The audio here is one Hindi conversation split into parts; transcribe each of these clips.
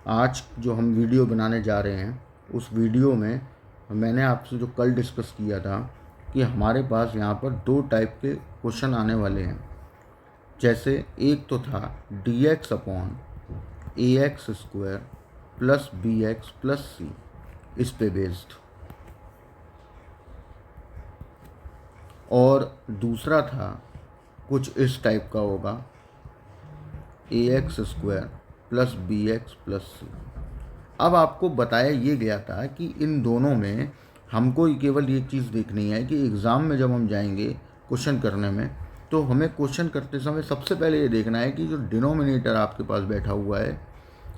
आज जो हम वीडियो बनाने जा रहे हैं उस वीडियो में मैंने आपसे जो कल डिस्कस किया था कि हमारे पास यहाँ पर दो टाइप के क्वेश्चन आने वाले हैं। जैसे एक तो था dx upon ax square plus bx plus c, इस पे बेस्ड, और दूसरा था कुछ इस टाइप का होगा ax square plus bx plus c। अब आपको बताया ये गया था कि इन दोनों में हमको केवल ये चीज़ देखनी है कि एग्ज़ाम में जब हम जाएंगे क्वेश्चन करने में, तो हमें क्वेश्चन करते समय सबसे पहले ये देखना है कि जो डिनोमिनेटर आपके पास बैठा हुआ है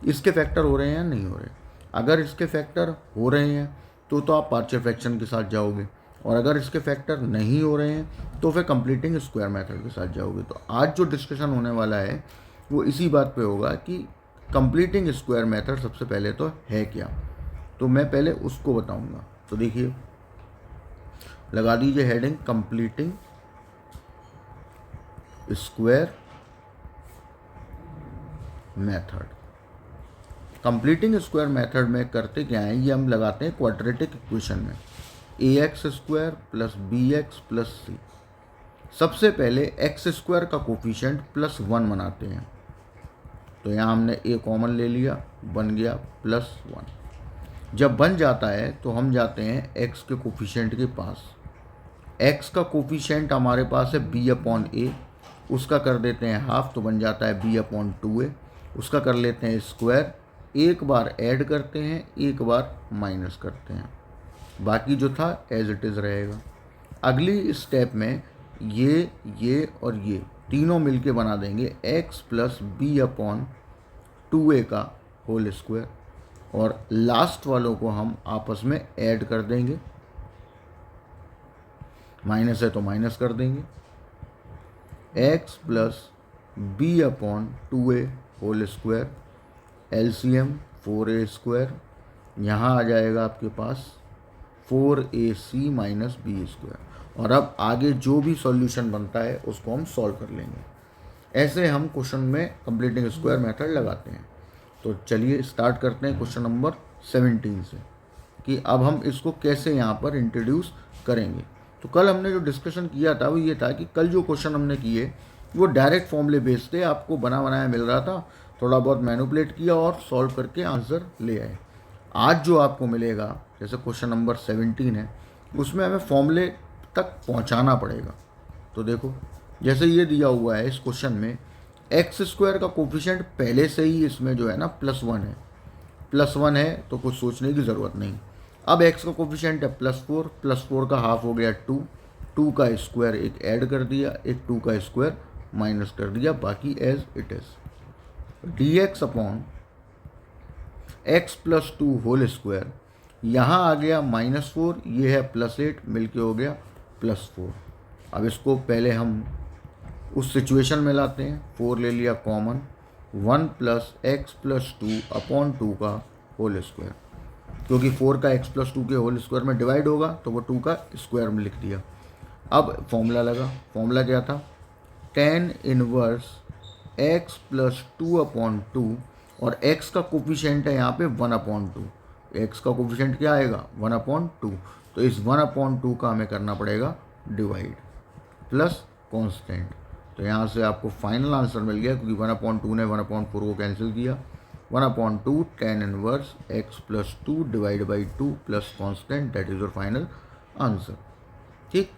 इसके फैक्टर हो रहे हैं या नहीं हो रहे। अगर इसके फैक्टर हो रहे हैं तो आप पार्शियल फ्रैक्शन के साथ जाओगे, और अगर इसके फैक्टर नहीं हो रहे हैं तो फिर कंप्लीटिंग स्क्वायर मेथड के साथ जाओगे। तो आज जो डिस्कशन होने वाला है वो इसी बात पे होगा कि कंप्लीटिंग स्क्वायर मेथड सबसे पहले तो है क्या, तो मैं पहले उसको बताऊंगा। तो देखिए, लगा दीजिए heading completing square method. Completing square method में करते क्या है, ये हम लगाते हैं क्वाड्रेटिक इक्वेशन में ax square plus bx plus c। सबसे पहले एक्स स्क्वायर का कोफिशिएंट प्लस 1 बनाते हैं, तो यहाँ हमने a कॉमन ले लिया, बन गया प्लस 1। जब बन जाता है तो हम जाते हैं x के कोफिशिएंट के पास। x का कोफिशिएंट हमारे पास है b अपॉन a, उसका कर देते हैं हाफ तो बन जाता है b अपॉन 2a, उसका कर लेते हैं स्क्वायर, एक बार ऐड करते हैं एक बार माइनस करते हैं, बाकी जो था एज इट इज़ रहेगा। अगली स्टेप में ये और ये तीनों मिलके बना देंगे x plus B upon 2a का होल स्क्वायर, और लास्ट वालों को हम आपस में ऐड कर देंगे, माइनस है तो माइनस कर देंगे, x plus B upon 2a whole square, LCM 4a square, यहाँ आ जाएगा आपके पास 4ac माइनस बी स्क्वायर। और अब आगे जो भी सॉल्यूशन बनता है उसको हम सॉल्व कर लेंगे। ऐसे हम क्वेश्चन में कंप्लीटिंग स्क्वायर मेथड लगाते हैं। तो चलिए स्टार्ट करते हैं क्वेश्चन नंबर 17 से, कि अब हम इसको कैसे यहाँ पर इंट्रोड्यूस करेंगे। तो कल हमने जो डिस्कशन किया था वो ये था कि कल जो क्वेश्चन हमने किए वो डायरेक्ट फॉर्मूले बेस्ड थे, आपको बना बनाया मिल रहा था, थोड़ा बहुत मैनिपुलेट किया और सॉल्व करके आंसर ले आए। आज जो आपको मिलेगा, जैसे क्वेश्चन नंबर 17 है, उसमें हमें फॉर्मूले तक पहुंचाना पड़ेगा। तो देखो, जैसे ये दिया हुआ है इस क्वेश्चन में, एक्स स्क्वायर का कोफिशिएंट पहले से ही इसमें जो है ना प्लस 1 है, प्लस 1 है तो कुछ सोचने की ज़रूरत नहीं। अब एक्स का कोफिशिएंट है प्लस 4, प्लस 4 का हाफ हो गया 2, 2 का स्क्वायर एक ऐड कर दिया, एक 2 का स्क्वायर माइनस कर दिया, बाकी as it is. D X upon X plus 2 whole square, यहाँ आ गया -4, ये है +8, मिलके हो गया +4। अब इसको पहले हम उस सिचुएशन में लाते हैं, 4 ले लिया common, 1 plus x plus 2 upon 2 का होल स्क्वायर, क्योंकि 4 का x प्लस 2 के होल स्क्वायर में डिवाइड होगा तो वो 2 का स्क्वायर में लिख दिया। अब फॉर्मूला लगा, फॉर्मूला क्या था, tan inverse x plus 2 upon 2, और x का कोफिशिएंट है यहाँ पे 1 अपॉन 2, x का कोफिशिएंट क्या आएगा 1 अपॉन 2, तो इस 1 अपॉन 2 का हमें करना पड़ेगा डिवाइड, प्लस कांस्टेंट। तो यहाँ से आपको फाइनल आंसर मिल गया, क्योंकि 1 अपॉन 2 ने 1 अपॉन 4 को कैंसिल किया, 1 upon 2 tan inverse x plus 2 divide by 2 plus constant, that is your final answer. ठीक,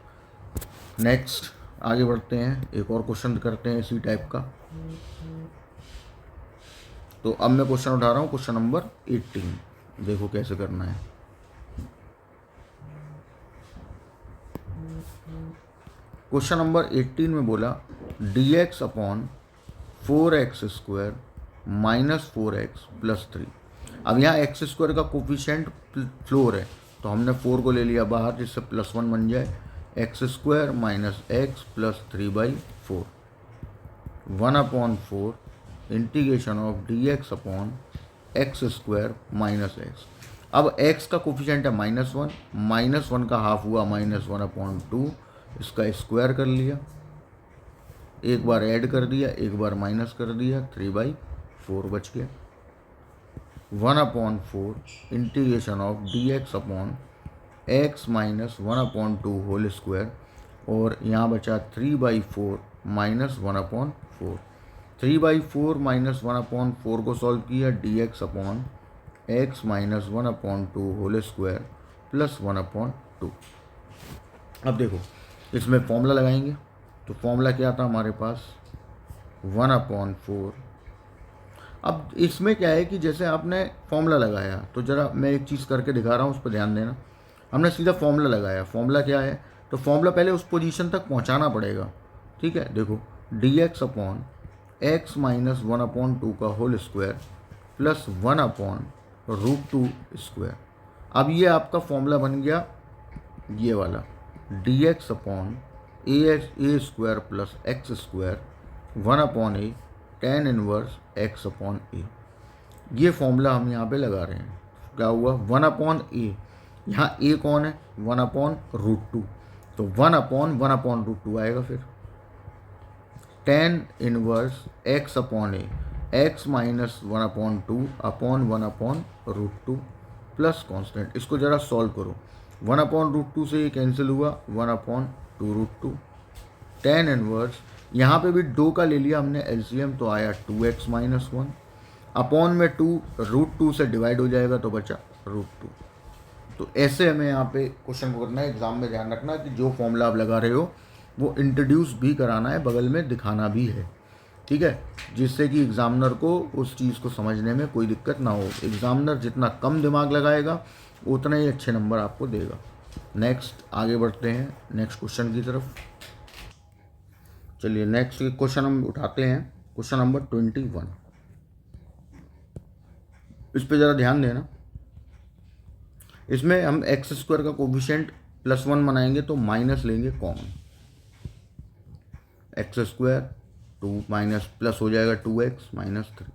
नेक्स्ट आगे बढ़ते हैं, एक और क्वेश्चन करते हैं इसी टाइप का। तो अब मैं क्वेश्चन उठा रहा हूँ क्वेश्चन नंबर 18, देखो कैसे करना है। क्वेश्चन नंबर 18 में बोला dx upon 4x square minus 4x plus 3। अब यहाँ एक्स स्क्वायर का कोफिशिएंट फ्लोर है, तो हमने 4 को ले लिया बाहर, जिससे +1 बन जाए, x square minus x plus 3/4, 1 upon 4 integration of dx upon x square minus x. अब x का कोफिशिएंट है -1, -1 का हाफ हुआ -1 अपॉन 2, इसका स्क्वायर कर लिया, एक बार ऐड कर दिया एक बार माइनस कर दिया, 3/4 बच गया। 1/4 integration of dx upon x minus 1/2 whole square, और यहाँ बचा 3/4 माइनस 1/4। 3/4 माइनस 1/4 को सॉल्व किया, dx upon x minus 1/2 whole square plus 1/2। अब देखो इसमें फॉर्मूला लगाएंगे, तो फॉर्मूला क्या था हमारे पास, 1/4। अब इसमें क्या है कि जैसे आपने फॉर्मूला लगाया, तो ज़रा मैं एक चीज़ करके दिखा रहा हूँ, उस पर ध्यान देना। हमने सीधा फॉर्मूला लगाया, फॉर्मूला क्या है, तो फॉर्मूला पहले उस पोजीशन तक पहुँचाना पड़ेगा। ठीक है, देखो dx अपॉन x माइनस 1/2 का होल स्क्वायर प्लस 1/√2 स्क्वायर। अब ये आपका फॉर्मूला बन गया ये वाला, dx upon a square plus x square 1/a tan inverse x upon a. ये फॉर्मूला हम यहाँ पे लगा रहे हैं। क्या हुआ, 1/a, यहाँ a कौन है, 1/√2, तो 1/1/√2 आएगा। फिर tan इनवर्स x अपॉन ए, x minus 1/2 upon 1/√2 plus constant. इसको ज़रा सॉल्व करो, 1/√2 से ये कैंसिल हुआ, 1/2√2 tan इनवर्स, यहाँ पे भी 2 का ले लिया हमने एलसीएम, तो आया 2x माइनस 1 अपॉन में 2, √2 से डिवाइड हो जाएगा तो बचा √2। तो ऐसे हमें यहाँ पे क्वेश्चन को करना है। एग्जाम में ध्यान रखना कि जो फॉर्मूला आप लगा रहे हो वो इंट्रोड्यूस भी कराना है, बगल में दिखाना भी है। ठीक है, जिससे कि एग्जामिनर को उस चीज़ को समझने में कोई दिक्कत ना हो। एग्जामिनर जितना कम दिमाग लगाएगा उतना ही अच्छे नंबर आपको देगा। नेक्स्ट आगे बढ़ते हैं नेक्स्ट क्वेश्चन की तरफ। चलिए नेक्स्ट क्वेश्चन हम उठाते हैं, क्वेश्चन नंबर 21। इस पे ज़रा ध्यान देना। इसमें हम एक्स स्क्वायर का कोफिशिएंट +1 बनाएंगे तो माइनस लेंगे common, x square 2 minus plus हो जाएगा 2x माइनस 3।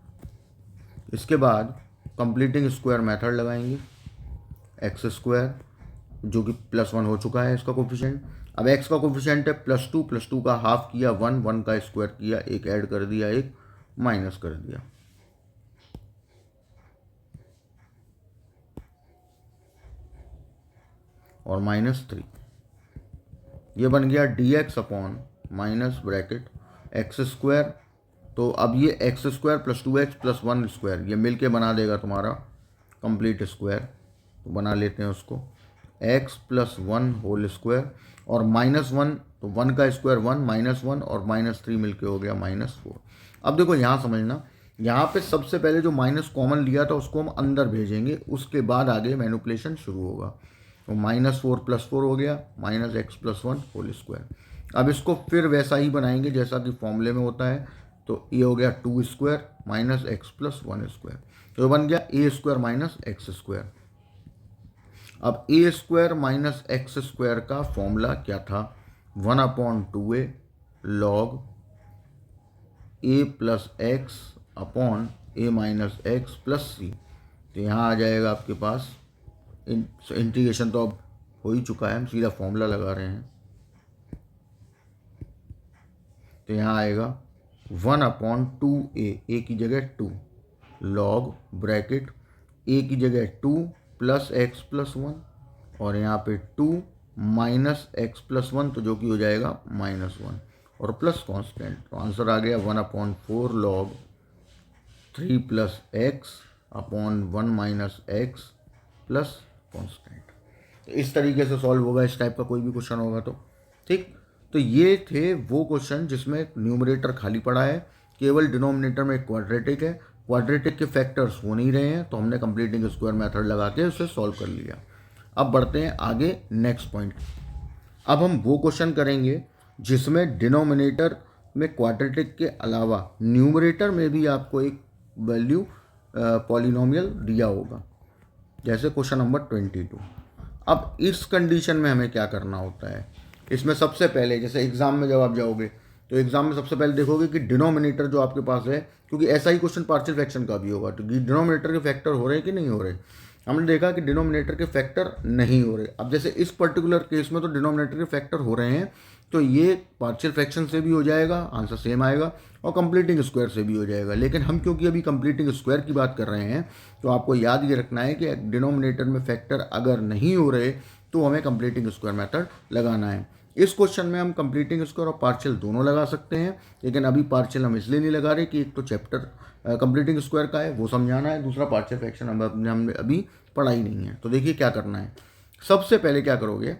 इसके बाद कंप्लीटिंग स्क्वायर मेथड लगाएंगे, एक्स स्क्वायर जो कि +1 हो चुका है इसका कोफिशिएंट। अब x का कोफिशिएंट है +2 का हाफ किया 1 का स्क्वायर किया, एक ऐड कर दिया, एक माइनस कर दिया। और -3, ये बन गया dx upon minus bracket x square. तो अब ये x square plus 2x plus 1 square ये मिल के बना देगा तुम्हारा कंप्लीट स्क्वायर। तो बना लेते हैं उसको, x प्लस 1 होल स्क्वायर और -1, तो 1 का स्क्वायर 1 -1 और -3 मिलके हो गया -4। अब देखो यहाँ समझना, यहाँ पे सबसे पहले जो माइनस कॉमन लिया था उसको हम अंदर भेजेंगे, उसके बाद आगे मैनिपुलेशन शुरू होगा। तो -4 + 4 हो गया, -x + 1 होल स्क्वायर। अब इसको फिर वैसा ही बनाएंगे जैसा कि फॉर्मूले में होता है। तो ये हो गया 2 स्क्वायर -x + 1 स्क्वायर, तो बन गया a square minus x square. अब a square minus x square का फॉर्मूला क्या था, 1/2a log a plus x upon a minus x plus c। तो यहाँ आ जाएगा आपके पास, इंटीग्रेशन तो अब हो ही चुका है, हम सीधा फॉर्मूला लगा रहे हैं। तो यहाँ आएगा 1/2a, a की जगह 2 log ब्रैकेट a की जगह 2 प्लस x प्लस 1 और यहाँ पे 2 माइनस एक्स प्लस 1, तो जो कि हो जाएगा -1 और प्लस कांस्टेंट। तो आंसर आ गया 1/4 log 3 plus x upon 1 minus x plus constant. इस तरीके से सॉल्व होगा, इस टाइप का कोई भी क्वेश्चन होगा तो। ठीक, तो ये थे वो क्वेश्चन जिसमें न्यूमरेटर खाली पड़ा है, केवल डिनोमिनेटर में क्वाड्रेटिक है, क्वाड्रेटिक के फैक्टर्स हो नहीं रहे हैं, तो हमने कंप्लीटिंग स्क्वायर मेथड लगा के उसे सॉल्व कर लिया। अब बढ़ते हैं आगे नेक्स्ट पॉइंट। अब हम वो क्वेश्चन करेंगे जिसमें डिनोमिनेटर में क्वाड्रेटिक के अलावा न्यूमरेटर में भी आपको एक वैल्यू पॉलिनोमियल दिया होगा, जैसे क्वेश्चन नंबर 22। अब इस कंडीशन में हमें क्या करना होता है, इसमें सबसे पहले जैसे एग्जाम में जब आप जाओगे तो एग्जाम में सबसे पहले देखोगे कि डिनोमिनेटर जो आपके पास है, क्योंकि ऐसा ही क्वेश्चन पार्शियल फ्रैक्शन का भी होगा, तो डिनोमिनेटर के फैक्टर हो रहे हैं कि नहीं हो रहे। हमने देखा कि डिनोमिनेटर के फैक्टर नहीं हो रहे। अब जैसे इस पर्टिकुलर केस में तो डिनोमिनेटर के फैक्टर हो रहे हैं, तो ये पार्शियल फ्रैक्शन से भी हो जाएगा, आंसर सेम आएगा, और कंप्लीटिंग स्क्वायर से भी हो जाएगा। लेकिन हम क्योंकि अभी कंप्लीटिंग स्क्वायर की बात कर रहे हैं तो आपको याद ये रखना है कि डिनोमिनेटर में फैक्टर अगर नहीं हो रहे तो हमें कंप्लीटिंग स्क्वायर मेथड लगाना है। इस क्वेश्चन में हम कंप्लीटिंग स्क्वायर और पार्शियल दोनों लगा सकते हैं, लेकिन अभी पार्शियल हम इसलिए नहीं लगा रहे कि एक तो चैप्टर कंप्लीटिंग स्क्वायर का है वो समझाना है, दूसरा पार्शियल फ्रैक्शन हमने अभी पढ़ा ही नहीं है। तो देखिए क्या करना है। सबसे पहले क्या करोगे,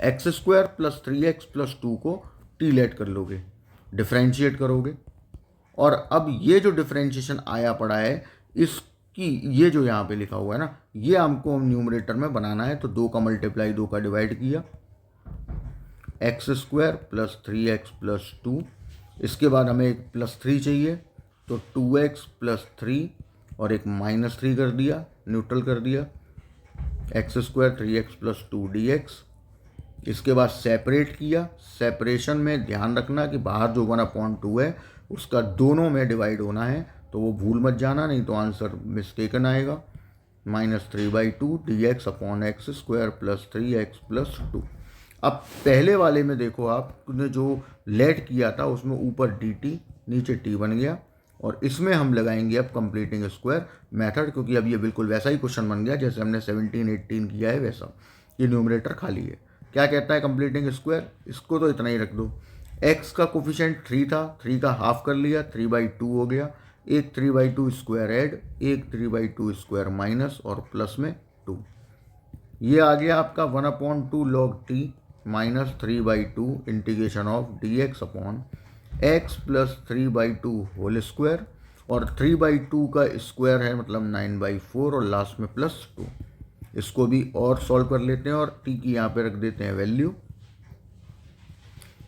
x square plus 3x plus 2 को टी लेट कर लोगे, डिफ्रेंशिएट करोगे, और अब ये जो डिफ्रेंशिएशन आया पड़ा है इसकी ये जो यहाँ पे लिखा हुआ है ना, ये हमको न्यूमरेटर में बनाना है। तो 2 का मल्टीप्लाई 2 का डिवाइड किया, x square plus 3x plus 2, इसके बाद हमें एक प्लस 3 चाहिए तो 2x प्लस 3 और एक माइनस 3 कर दिया, न्यूट्रल कर दिया, x square 3x plus 2 dx। इसके बाद सेपरेट किया, सेपरेशन में ध्यान रखना कि बाहर जो 1/2 है उसका दोनों में डिवाइड होना है, तो वो भूल मत जाना, नहीं तो आंसर मिस्टेकन आएगा। -3/2 dx upon x square plus 3x plus 2। अब पहले वाले में देखो आपने जो लेट किया था उसमें ऊपर dt नीचे t बन गया, और इसमें हम लगाएंगे अब कंप्लीटिंग स्क्वायर मेथड, क्योंकि अब ये बिल्कुल वैसा ही क्वेश्चन बन गया जैसे हमने 17-18 किया है वैसा। ये न्यूमरेटर खाली है। क्या कहता है कंप्लीटिंग स्क्वायर, इसको तो इतना ही रख दो। x का कोफिशिएंट 3 था, 3 का हाफ कर लिया, 3/2 हो गया, एक 3/2 स्क्वायर ऐड, एक 3/2 स्क्वायर माइनस और प्लस में 2। ये आ गया आपका 1/2 log t minus 3/2 integration of dx upon x plus 3/2 whole square, और 3/2 का स्क्वायर है मतलब 9/4 और लास्ट में प्लस 2। इसको भी और सॉल्व कर लेते हैं और t की यहाँ पे रख देते हैं value,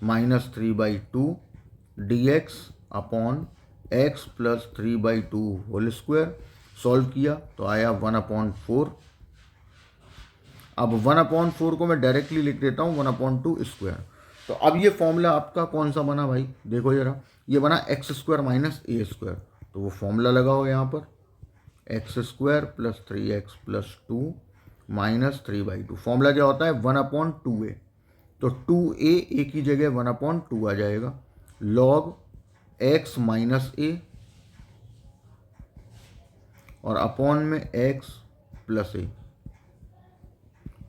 -3/2 dx upon x plus 3/2 whole square. Solve किया तो आया 1/4। अब 1/4 को मैं डायरेक्टली लिख देता हूँ 1/2 स्क्वायर। तो अब ये फॉर्मूला आपका कौन सा बना भाई, देखो जरा, ये बना x square minus a square. तो वो फॉर्मूला लगाओ यहाँ पर, x square plus 3x plus 2 minus 3/2। Formula क्या होता है 1/2a, तो 2a a की जगह 1/2 आ जाएगा, लॉग x माइनस a और अपॉन में x plus a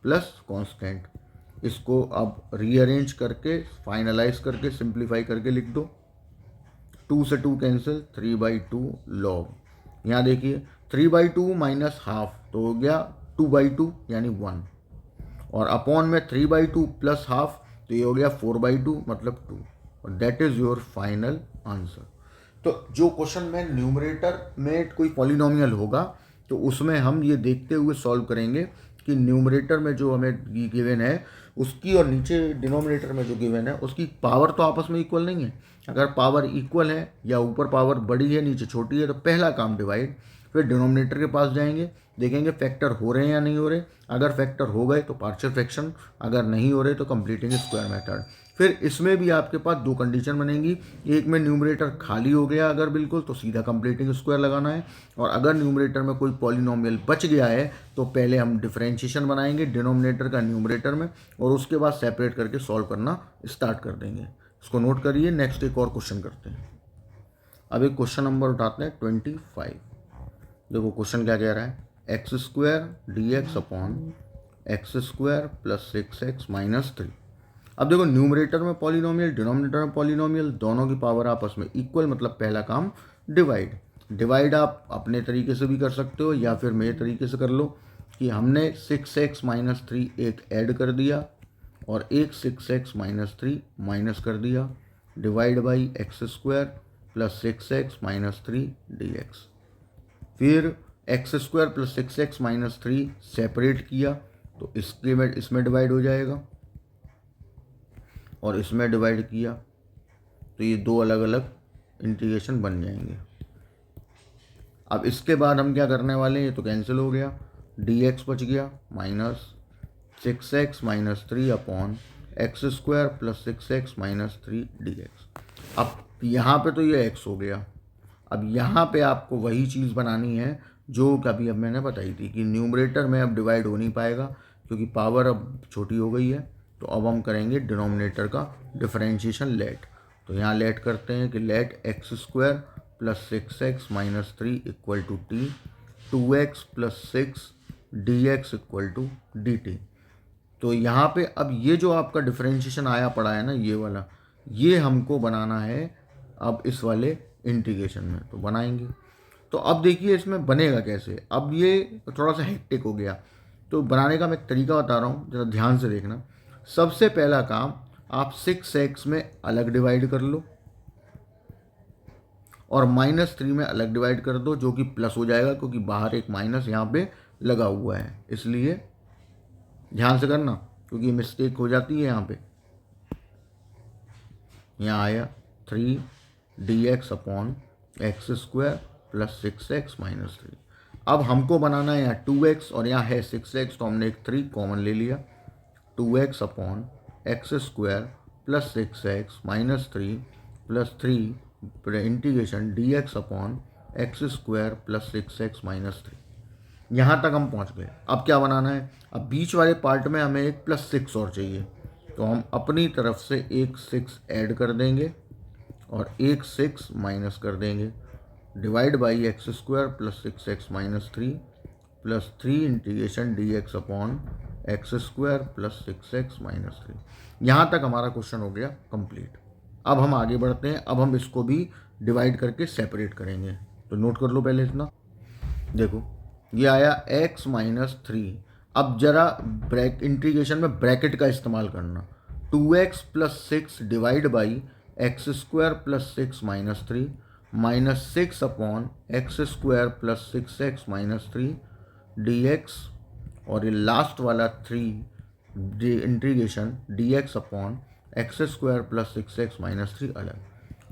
plus constant. इसको अब रीअरेंज करके फाइनलाइज करके सिंप्लीफाई करके लिख दो, 2 से 2 कैंसिल, 3/2 लॉग, यहाँ देखिए 3/2 माइनस हाफ तो हो गया 2/2 यानी 1, और अपॉन में 3/2 प्लस हाफ तो ये हो गया 4/2 मतलब 2, और that is your final answer. तो जो क्वेश्चन में न्यूमरेटर में कोई पॉलिनोमियल होगा तो उसमें हम ये देखते हुए सॉल्व करेंगे कि न्यूमरेटर में जो हमें गिवन है उसकी और नीचे डिनोमिनेटर में जो गिवन है उसकी पावर तो आपस में इक्वल नहीं है। अगर पावर इक्वल है या ऊपर पावर बड़ी है नीचे छोटी है तो पहला काम डिवाइड, फिर डिनोमिनेटर के पास जाएंगे, देखेंगे फैक्टर हो रहे हैं या नहीं हो रहे। अगर फैक्टर हो गए तो पार्शियल फ्रैक्शन, अगर नहीं हो रहे तो कंप्लीटिंग स्क्वायर मेथड। फिर इसमें भी आपके पास 2 कंडीशन बनेंगी, एक में न्यूमरेटर खाली हो गया अगर बिल्कुल तो सीधा कंप्लीटिंग स्क्वायर लगाना है, और अगर न्यूमरेटर में कोई पॉलिनोमियल बच गया है तो पहले हम डिफरेंशिएशन बनाएंगे डिनोमिनेटर का न्यूमरेटर में, और उसके बाद सेपरेट करके सॉल्व करना स्टार्ट कर देंगे। इसको नोट करिए। नेक्स्ट एक और क्वेश्चन करते हैं। अब एक क्वेश्चन नंबर उठाते हैं 25। देखो क्वेश्चन क्या कह रहा है, x square dx upon x square plus 6x minus 3। अब देखो न्यूमरेटर में पॉलिनोमियल डिनोमिनेटर में पॉलिनोमियल, दोनों की पावर आपस में इक्वल, मतलब पहला काम डिवाइड। डिवाइड आप अपने तरीके से भी कर सकते हो या फिर मेरे तरीके से कर लो कि हमने 6x माइनस 3 एक ऐड कर दिया और एक 6x माइनस 3 माइनस कर दिया, divide by x square plus 6x minus 3 dx। फिर x square plus 6x minus 3 separate किया तो इसमें डिवाइड हो जाएगा, और इसमें डिवाइड किया तो ये 2 अलग अलग इंटीग्रेशन बन जाएंगे। अब इसके बाद हम क्या करने वाले हैं, ये तो कैंसिल हो गया, dx बच गया minus 6x minus 3 upon x square plus 6x minus 3 dx। अब यहाँ पे तो ये x हो गया। अब यहाँ पे आपको वही चीज़ बनानी है जो कभी अब मैंने बताई थी कि न्यूमरेटर में अब डिवाइड हो नहीं पाएगा क्योंकि पावर अब छोटी हो गई है, तो अब हम करेंगे डिनोमिनेटर का डिफरेंशिएशन लेट। तो यहाँ लेट करते हैं कि let X square plus 6x minus 3 equal to T, 2x plus 6 D X equal to D T. तो यहाँ पे अब ये जो आपका डिफरेंशिएशन आया पड़ा है ना, ये वाला, ये हमको बनाना है अब इस वाले इंटीग्रेशन में। तो बनाएंगे। तो अब देखिए इसमें बनेगा कैसे। अब ये थोड़ा सा हेक्टिक हो गया, तो बनाने का मैं एक तरीका बता रहा हूँ, ज़रा ध्यान से देखना। सबसे पहला काम, आप 6x में अलग डिवाइड कर लो और -3 में अलग डिवाइड कर दो, जो कि प्लस हो जाएगा क्योंकि बाहर एक माइनस यहाँ पे लगा हुआ है, इसलिए ध्यान से करना क्योंकि मिस्टेक हो जाती है यहाँ पे। यहाँ आया 3 dx upon x square plus 6x minus 3। अब हमको बनाना है यहाँ 2x और यहाँ है 6x, तो हमने एक 3 कॉमन ले लिया। 2x upon x square plus 6x minus 3 plus 3 integration dx upon x square plus 6x minus 3। यहाँ तक हम पहुँच गए। अब क्या बनाना है, अब बीच वाले पार्ट में हमें एक +6 और चाहिए, तो हम अपनी तरफ से एक 6 ऐड कर देंगे और एक 6 माइनस कर देंगे। Divide by x square plus 6x minus 3 plus 3 integration dx upon x square plus 6x minus 3। यहाँ तक हमारा क्वेश्चन हो गया कंप्लीट। अब हम आगे बढ़ते हैं। अब हम इसको भी डिवाइड करके सेपरेट करेंगे। तो नोट कर लो पहले इतना। देखो ये आया x माइनस 3। अब जरा इंटीग्रेशन में ब्रैकेट का इस्तेमाल करना। 2x plus 6 divide by x square plus 6 minus 3 minus 6 upon x square plus 6x minus 3 dx, और ये लास्ट वाला 3 integration dx upon x square plus 6x minus 3 अलग।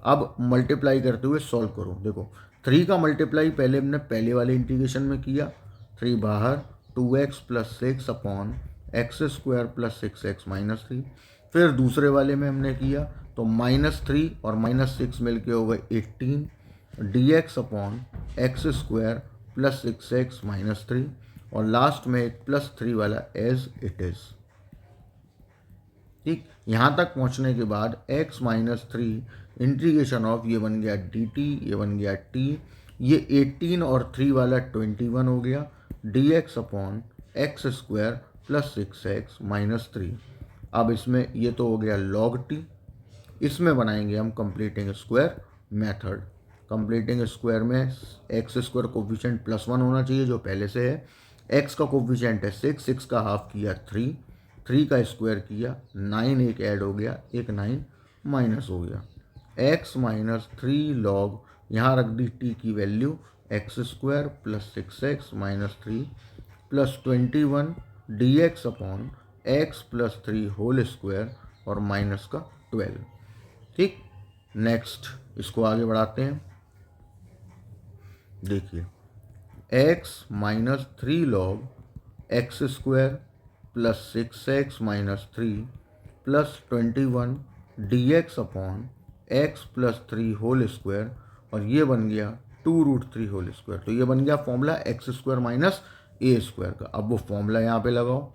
अब मल्टीप्लाई करते हुए सॉल्व करो। देखो 3 का मल्टीप्लाई पहले हमने पहले वाले इंटीग्रेशन में किया, 3 बाहर, 2x plus 6 upon x square plus 6x minus 3। फिर दूसरे वाले में हमने किया तो -3 और -6 मिलके हो गए 18 dx upon x square plus 6x minus 3, और लास्ट में एक +3 वाला एज इट इज़। ठीक, यहाँ तक पहुँचने के बाद x माइनस 3 इंटीग्रेशन ऑफ, ये बन गया dt, ये बन गया t, ये 18 और 3 वाला 21 हो गया dx upon x square plus 6x minus 3। अब इसमें ये तो हो गया log t, इसमें बनाएंगे हम completing square method. Completing square में एक्स स्क्वायर कोफिशिएंट +1 होना चाहिए जो पहले से है। x का कोफिशिएंट है 6, 6 का हाफ किया 3, 3 का स्क्वायर किया 9, एक ऐड हो गया, एक 9 माइनस हो गया। x माइनस 3 लॉग, यहाँ रख दी t की वैल्यू, X square plus 6x minus 3 plus 21 dx upon x plus 3 whole square और माइनस का 12। ठीक, नेक्स्ट इसको आगे बढ़ाते हैं। देखिए x minus 3 log X square plus 6x minus 3 plus 21 dx upon x plus 3 whole square, और ये बन गया 2√3 होल स्क्वायर। तो ये बन गया फॉर्मूला एक्स स्क्वायर माइनस ए स्क्वायर का। अब वो फॉर्मूला यहाँ पे लगाओ,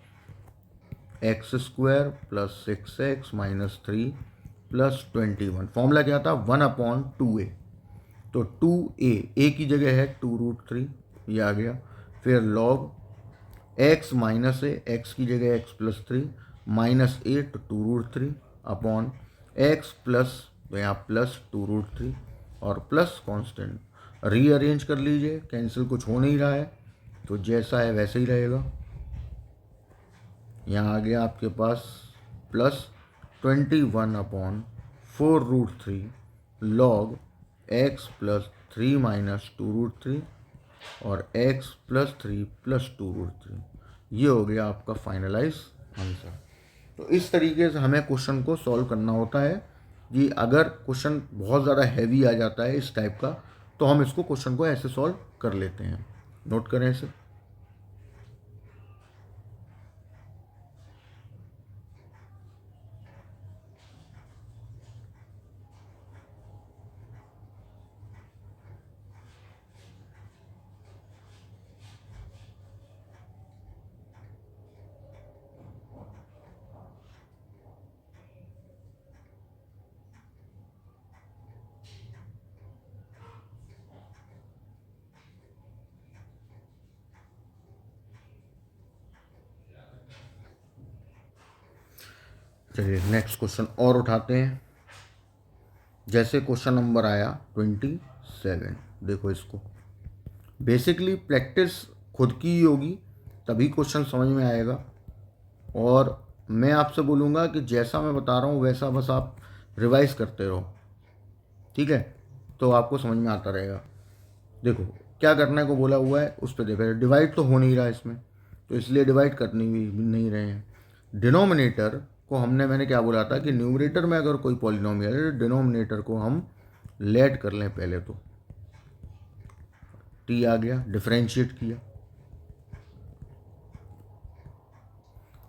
x square plus 6x minus 3 plus 21, formula क्या था 1/2a, तो 2a की जगह है 2√3, ये आ गया। फिर लॉग x माइनस ए, एक्स की जगह x प्लस 3 माइनस ए तो 2√3 अपॉन x प्लस, तो यहाँ प्लस 2√3 और प्लस कांस्टेंट। रीअरेंज कर लीजिए, कैंसिल कुछ हो नहीं रहा है तो जैसा है वैसे ही रहेगा। यहाँ आ गया आपके पास plus 21 upon 4√3 log x plus 3 minus 2√3 और x प्लस 3 प्लस 2√3। ये हो गया आपका फाइनलाइज आंसर। तो इस तरीके से हमें क्वेश्चन को सॉल्व करना होता है कि अगर क्वेश्चन बहुत ज़्यादा हैवी आ जाता है इस टाइप का, तो हम इसको क्वेश्चन को ऐसे सॉल्व कर लेते हैं। नोट करें इसे। चलिए नेक्स्ट क्वेश्चन और उठाते हैं। जैसे क्वेश्चन नंबर आया 27, देखो इसको बेसिकली प्रैक्टिस खुद की ही होगी तभी क्वेश्चन समझ में आएगा, और मैं आपसे बोलूँगा कि जैसा मैं बता रहा हूँ वैसा बस आप रिवाइज करते रहो, ठीक है, तो आपको समझ में आता रहेगा। देखो क्या करने को बोला हुआ है उस पर देखो, डिवाइड तो हो नहीं रहा इसमें, तो इसलिए डिवाइड करनी भी नहीं रहे हैं। डिनोमिनेटर को मैंने क्या बोला था कि न्यूमरेटर में अगर कोई पॉलिनोमियल है, डिनोमिनेटर को हम लेट कर लें पहले, तो टी आ गया, डिफरेंशिएट किया,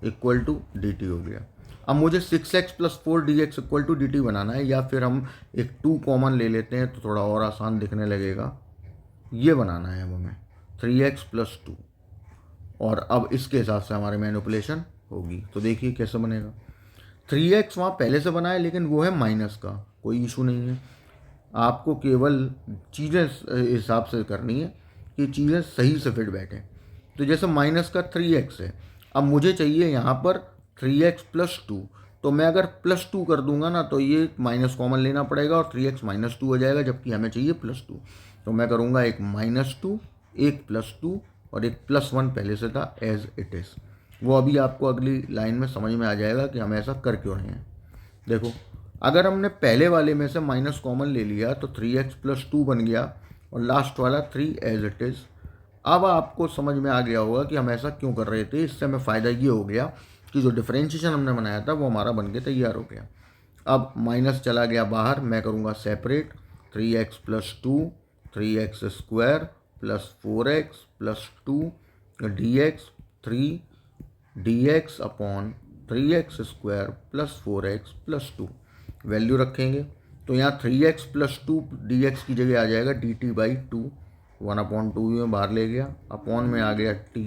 इक्वल टू डी टी हो गया। अब मुझे 6x + 4dx equal to D T बनाना है, या फिर हम एक 2 कॉमन ले लेते हैं तो थोड़ा और आसान दिखने लगेगा। ये बनाना है अब हमें 3x + 2, और अब इसके हिसाब से हमारी मैनिपुलेशन होगी। तो देखिए कैसे बनेगा। 3x वहाँ पहले से बना है लेकिन वो है माइनस का, कोई इशू नहीं है। आपको केवल चीज़ें हिसाब से करनी है कि चीज़ें सही से फिट बैठे। तो जैसे माइनस का 3x है, अब मुझे चाहिए यहाँ पर 3x + 2, तो मैं अगर +2 कर दूंगा ना तो ये माइनस कॉमन लेना पड़ेगा और 3x - 2 हो जाएगा, जबकि हमें चाहिए +2। तो मैं करूँगा एक -2, एक +2 और एक +1 पहले से था एज इट इज़। वो अभी आपको अगली लाइन में समझ में आ जाएगा कि हम ऐसा कर क्यों रहे हैं। देखो अगर हमने पहले वाले में से माइनस कॉमन ले लिया तो 3x + 2 बन गया और लास्ट वाला 3 एज इट इज़। अब आपको समझ में आ गया होगा कि हम ऐसा क्यों कर रहे थे। इससे हमें फ़ायदा ये हो गया कि जो डिफरेंशिएशन हमने बनाया था वो हमारा बन के तैयार हो गया। अब माइनस चला गया बाहर, मैं करूँगा separate, 3x + 2 3x² + 4x + 2 dx 3 dx upon 3x² + 4x + 2 value रखेंगे। तो यहाँ 3x + 2 dx की जगह आ जाएगा dt/2, 1/2 में बाहर ले गया, अपॉन में आ गया t।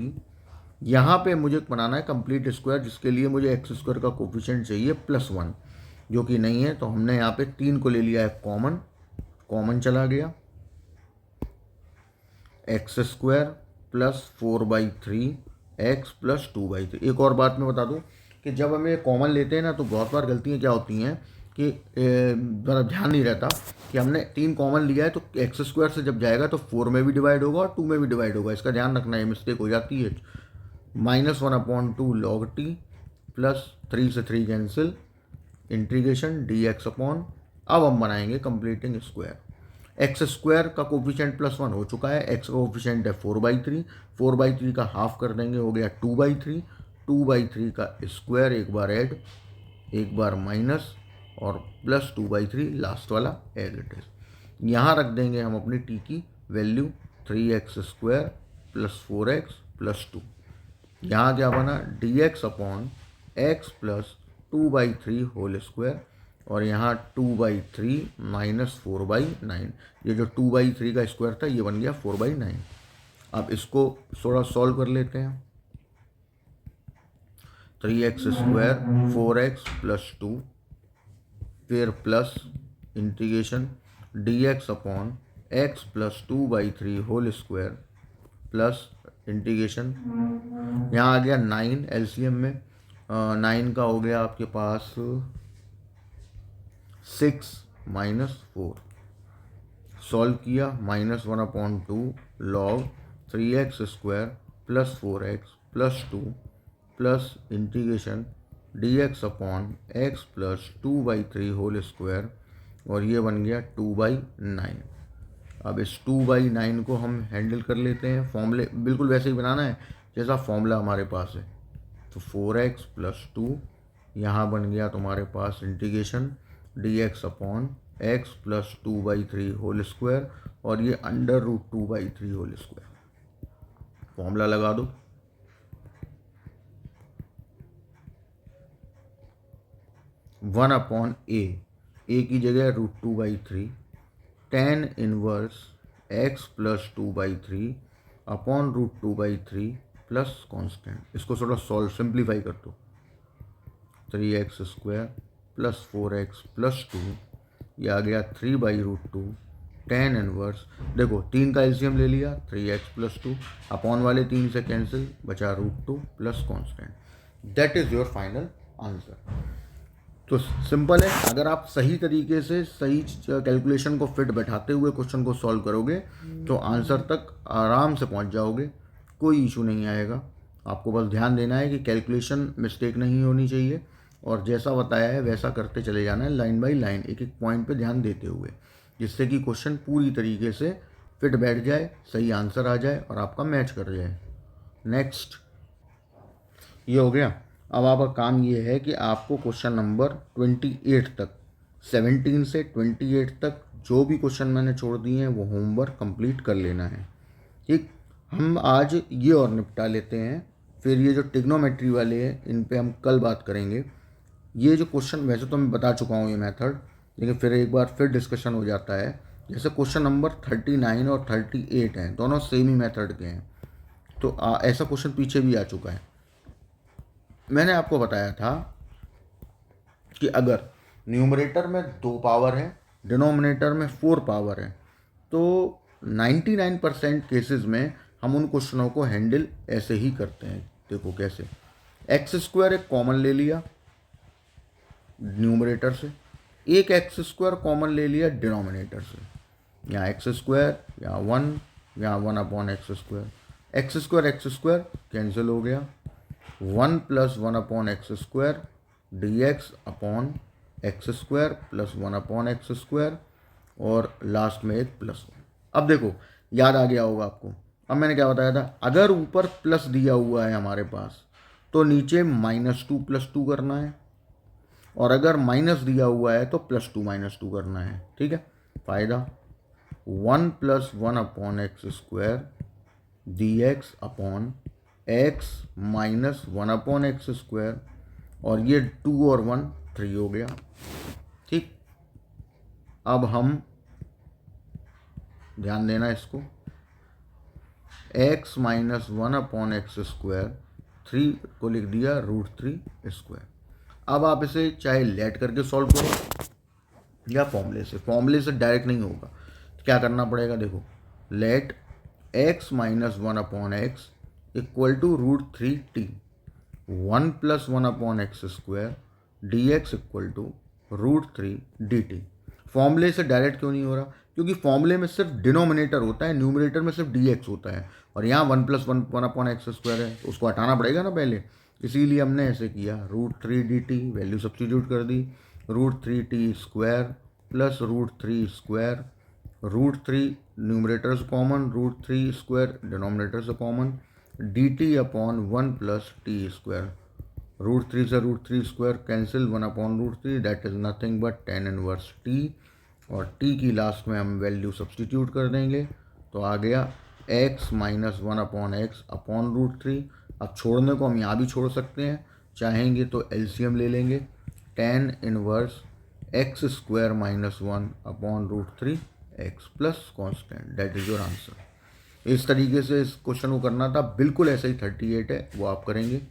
यहाँ पे मुझे बनाना है कंप्लीट स्क्वायर, जिसके लिए मुझे x² का कोफिशिएंट चाहिए +1, जो कि नहीं है। तो हमने यहाँ पे 3 को ले लिया है कॉमन, कॉमन चला गया, x² + 4/3 x + 2/3। एक और बात मैं बता दूं कि जब हमें कॉमन लेते हैं ना तो बहुत बार गलतियाँ क्या होती हैं कि ज़रा ध्यान नहीं रहता कि हमने 3 कॉमन लिया है तो x² से जब जाएगा तो 4 में भी डिवाइड होगा और 2 में भी डिवाइड होगा। इसका ध्यान रखना है, मिस्टेक हो जाती है। -1/2 log t प्लस 3 से 3 कैंसिल, इंटीग्रेशन dx अपॉन, अब हम बनाएंगे कंप्लीटिंग स्क्वायर। x² का कोफिशिएंट +1 हो चुका है, x का कोफिशिएंट है 4/3, 4/3 का हाफ कर देंगे, हो गया 2/3, 2/3 का स्क्वायर, एक बार ऐड एक बार माइनस और +2/3 लास्ट वाला एज इट इज। यहाँ रख देंगे हम अपनी t की वैल्यू 3x² + 4x + 2। यहाँ क्या बना, dx upon x + 2/3 whole square, और यहाँ 2/3 - 4/9। ये जो 2/3 का स्क्वायर था ये बन गया 4/9। अब इसको थोड़ा सॉल्व कर लेते हैं। 3x² 4x + 2, फिर plus integration dx upon x + 2/3 whole square plus integration, यहाँ आ गया 9 एलसीएम में, 9 का हो गया आपके पास 6 - 4, सॉल्व किया, -1/2 log 3x² + 4x + 2 plus integration dx upon x + 2/3 whole square, और ये बन गया 2/9। अब इस 2/9 को हम हैंडल कर लेते हैं, फॉर्मूले बिल्कुल वैसे ही बनाना है जैसा फॉर्मूला हमारे पास है। तो 4x + 2, यहाँ बन गया तुम्हारे पास integration dx upon x + 2/3 whole square, और ये √2/3 होल स्क्वायर। फॉर्मूला लगा दो, 1/a, a की जगह √2/3 tan inverse x + 2/3 upon √2/3 plus constant. इसको थोड़ा सॉल्व सिंप्लीफाई कर दो, 3x² + 4x + 2, ये आ गया 3/√2 tan इनवर्स। देखो 3 का एलसीएम ले लिया, 3x + 2 अपॉन वाले 3 से कैंसिल, बचा √2 plus constant. That is your final answer. तो सिंपल है, अगर आप सही तरीके से सही कैलकुलेशन को फिट बैठाते हुए क्वेश्चन को सॉल्व करोगे तो आंसर तक आराम से पहुंच जाओगे, कोई इशू नहीं आएगा। आपको बस ध्यान देना है कि कैलकुलेशन मिस्टेक नहीं होनी चाहिए और जैसा बताया है वैसा करते चले जाना है, लाइन बाय लाइन, एक एक पॉइंट पे ध्यान देते हुए, जिससे कि क्वेश्चन पूरी तरीके से फिट बैठ जाए, सही आंसर आ जाए और आपका मैच कर जाए। नेक्स्ट, ये हो गया। अब आपका काम ये है कि आपको क्वेश्चन नंबर 28 तक, 17 से 28 तक जो भी क्वेश्चन मैंने छोड़ दिए हैं वो होमवर्क कंप्लीट कर लेना है। ठीक, हम आज ये और निपटा लेते हैं, फिर ये जो ट्रिग्नोमेट्री वाले हैं इन पे हम कल बात करेंगे। ये जो क्वेश्चन वैसे तो मैं बता चुका हूँ ये मेथड, लेकिन फिर एक बार फिर डिस्कशन हो जाता है। जैसे क्वेश्चन नंबर 39 और 38 हैं, दोनों सेम ही मेथड के हैं, तो ऐसा क्वेश्चन पीछे भी आ चुका है। मैंने आपको बताया था कि अगर न्यूमरेटर में 2 पावर है, डिनोमिनेटर में 4 पावर है, तो 99% केसेस में हम उन क्वेश्चनों को हैंडल ऐसे ही करते हैं। देखो कैसे, एक्स स्क्वायर एक कॉमन ले लिया न्यूमरेटर से, एक एक्स स्क्वायर कॉमन ले लिया डिनोमिनेटर से, यहाँ एक्स स्क्वायर, यहाँ 1, यहाँ 1/x², एक्स स्क्वायर कैंसिल हो गया, 1 + 1/x² dx upon x square plus 1/x², और लास्ट में एक +1। अब देखो याद आ गया होगा आपको, अब मैंने क्या बताया था, अगर ऊपर प्लस दिया हुआ है हमारे पास तो नीचे -2 + 2 करना है, और अगर माइनस दिया हुआ है तो +2 - 2 करना है। ठीक है, फायदा 1 + 1/x² dx upon x minus 1/x², और ये 2 और 1 3 हो गया। ठीक, अब हम ध्यान देना इसको, x माइनस 1/x², 3 को लिख दिया √3²। अब आप इसे चाहे लेट करके सॉल्व करो या फॉर्मूले से डायरेक्ट नहीं होगा, तो क्या करना पड़ेगा, देखो let x minus 1/x equal to √3t, 1 + 1/x² dx equal to √3 dt। फॉर्मूले से डायरेक्ट क्यों नहीं हो रहा, क्योंकि फॉर्मूले में सिर्फ डिनोमिनेटर होता है, न्यूमरेटर में सिर्फ dx होता है, और यहाँ 1 + 1/x² है, तो उसको हटाना पड़ेगा ना पहले, इसीलिए हमने ऐसे किया, √3 dt वैल्यू सब्स्टिट्यूट कर दी, √3t² प्लस √3², √3 न्यूमरेटर से कॉमन, √3² डिनोमिनेटर से कॉमन, dt अपॉन 1 + t², √3 से √3² cancel, 1/√3 that is nothing but tan inverse t, और t की लास्ट में हम वैल्यू सब्स्टिट्यूट कर देंगे, तो आ गया x माइनस 1/x अपॉन √3। अब छोड़ने को हम यहाँ भी छोड़ सकते हैं, चाहेंगे तो एलसीएम ले लेंगे, tan inverse x² - 1 upon √3x plus constant, that is your answer. इस तरीके से इस क्वेश्चन को करना था, बिल्कुल ऐसे ही 38 है वो आप करेंगे।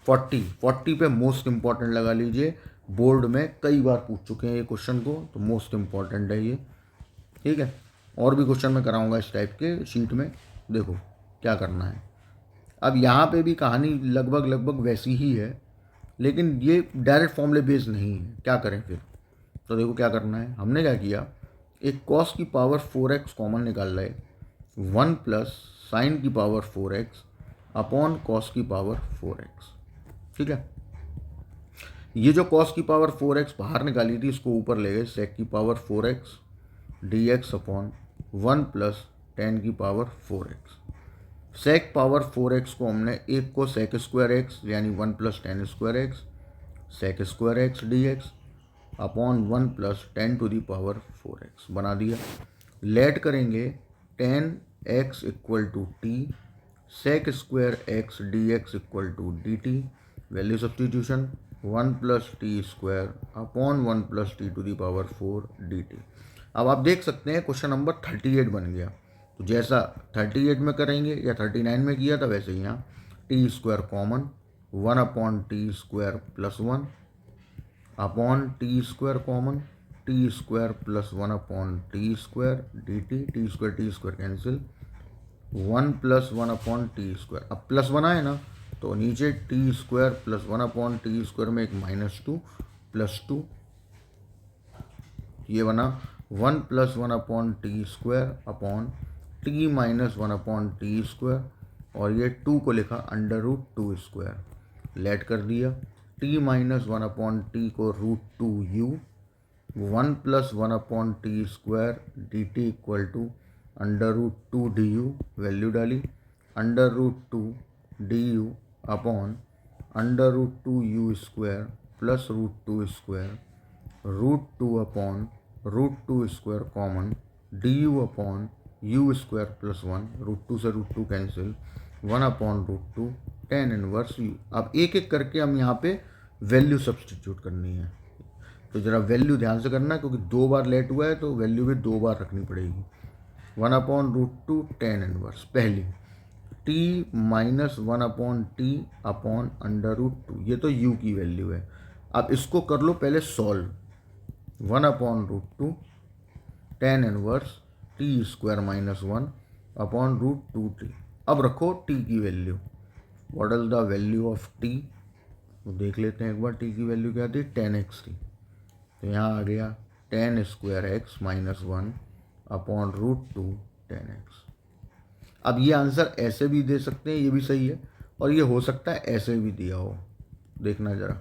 40 पे मोस्ट इम्पॉर्टेंट लगा लीजिए, बोर्ड में कई बार पूछ चुके हैं ये क्वेश्चन को, तो मोस्ट इम्पॉर्टेंट है ये। ठीक है, और भी क्वेश्चन मैं कराऊंगा इस टाइप के शीट में, देखो क्या करना है। अब यहाँ पे भी कहानी लगभग वैसी ही है, लेकिन ये डायरेक्ट फॉर्मूले बेस्ड नहीं है, क्या करें फिर। तो देखो क्या करना है, हमने क्या किया, एक cos की पावर 4x कॉमन निकाल रहे, 1 प्लस साइन की पावर 4x अपॉन cos की पावर 4x। ठीक है, ये जो cos की पावर 4x बाहर निकाली थी इसको ऊपर ले गए, sec की power 4x dx upon 1 plus tan की power 4x। sec power 4x को हमने एक को sec² यानी 1 plus tan²x sec² dx upon 1 plus tan to the power 4x बना दिया। लेट करेंगे tan x equal to t, sec² dx equal to dt, value substitution 1 plus t² upon 1 plus t to the power 4 dt। अब आप देख सकते हैं क्वेश्चन नंबर 38 बन गया, तो जैसा 38 में करेंगे या 39 में किया था वैसे ही यहाँ t² common, 1/t² plus 1 upon t² common, t² plus 1/t² dt, t² cancel, 1 plus 1/t²। अब प्लस 1 आए ना, तो नीचे t² प्लस 1/t² में एक -2 प्लस 2, ये बना 1 + 1/t² अपॉन t - 1/t², और ये 2 को लिखा √2², लेट कर दिया। t - 1/t को √2u, 1 + 1/t² dt = √2du, value डाली, √2du upon √2u² plus √2², √2 upon √2² common, du upon u² plus 1, √2 से √2 कैंसिल, 1/√2 tan इनवर्स u। अब एक एक करके हम यहाँ पे वैल्यू सब्सटीट्यूट करनी है, तो ज़रा वैल्यू ध्यान से करना, क्योंकि 2 बार लेट हुआ है तो वैल्यू भी 2 बार रखनी पड़ेगी। 1/√2 tan इनवर्स पहली, t - 1/t अपॉन √2, ये तो u की वैल्यू है। अब इसको कर लो पहले solve, 1/√2 tan inverse t² - 1 upon √2t। अब रखो t की value, what is the value of t, तो देख लेते हैं एक बार t की वैल्यू क्या थी, 10x थी, तो यहाँ आ गया tan² x - 1 अपॉन √2 10x। अब ये आंसर ऐसे भी दे सकते हैं, ये भी सही है, और ये हो सकता है ऐसे भी दिया हो, देखना ज़रा,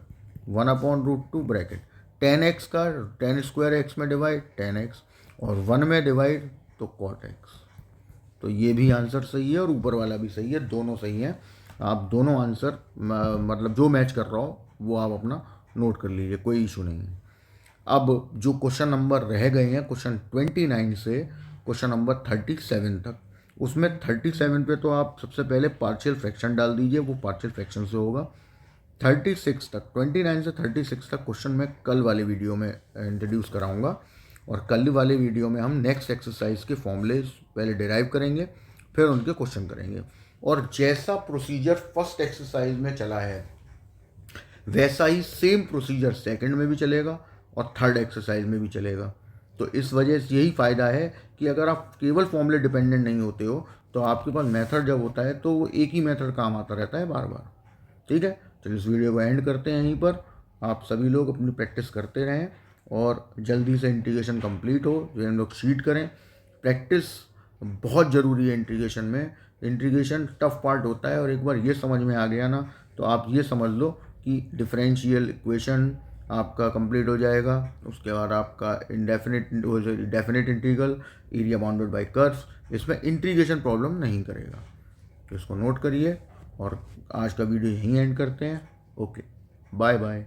1/√2 ब्रैकेट 10x का tan² x में डिवाइड 10x, और 1 में डिवाइड तो cot x, तो ये भी आंसर सही है और ऊपर वाला भी सही है, दोनों सही हैं। आप दोनों आंसर मतलब जो मैच कर रहा हो वो आप अपना नोट कर लीजिए, कोई इशू नहीं है। अब जो क्वेश्चन नंबर रह गए हैं, क्वेश्चन 29 से क्वेश्चन नंबर 37 तक, उसमें 37 पे तो आप सबसे पहले पार्शियल फ्रैक्शन डाल दीजिए, वो पार्शियल फ्रैक्शन से होगा। 36 तक, 29 से 36 तक क्वेश्चन मैं कल वाले वीडियो में इंट्रोड्यूस कराऊंगा, और कल वाले वीडियो में हम नेक्स्ट एक्सरसाइज के फॉर्मूले पहले डिराइव करेंगे, फिर उनके क्वेश्चन करेंगे, और जैसा प्रोसीजर फर्स्ट एक्सरसाइज में चला है वैसा ही सेम प्रोसीजर सेकंड में भी चलेगा और थर्ड एक्सरसाइज में भी चलेगा। तो इस वजह से यही फ़ायदा है कि अगर आप केवल फॉर्मूले डिपेंडेंट नहीं होते हो, तो आपके पास मेथड जब होता है तो वो एक ही मेथड काम आता रहता है बार बार। ठीक है, चलिए इस वीडियो को एंड करते हैं यहीं पर। आप सभी लोग अपनी प्रैक्टिस करते रहें और जल्दी से इंटीग्रेशन कंप्लीट हो, जो हम लोग शीट करें। प्रैक्टिस बहुत ज़रूरी है इंटीग्रेशन में, इंटीग्रेशन टफ पार्ट होता है, और एक बार ये समझ में आ गया ना, तो आप ये समझ लो कि डिफरेंशियल इक्वेशन आपका कंप्लीट हो जाएगा। उसके बाद आपका definite integral, area bounded by curves, इसमें इंटीग्रेशन प्रॉब्लम नहीं करेगा। तो इसको नोट करिए, और आज का वीडियो यहीं एंड करते हैं। Okay, bye bye.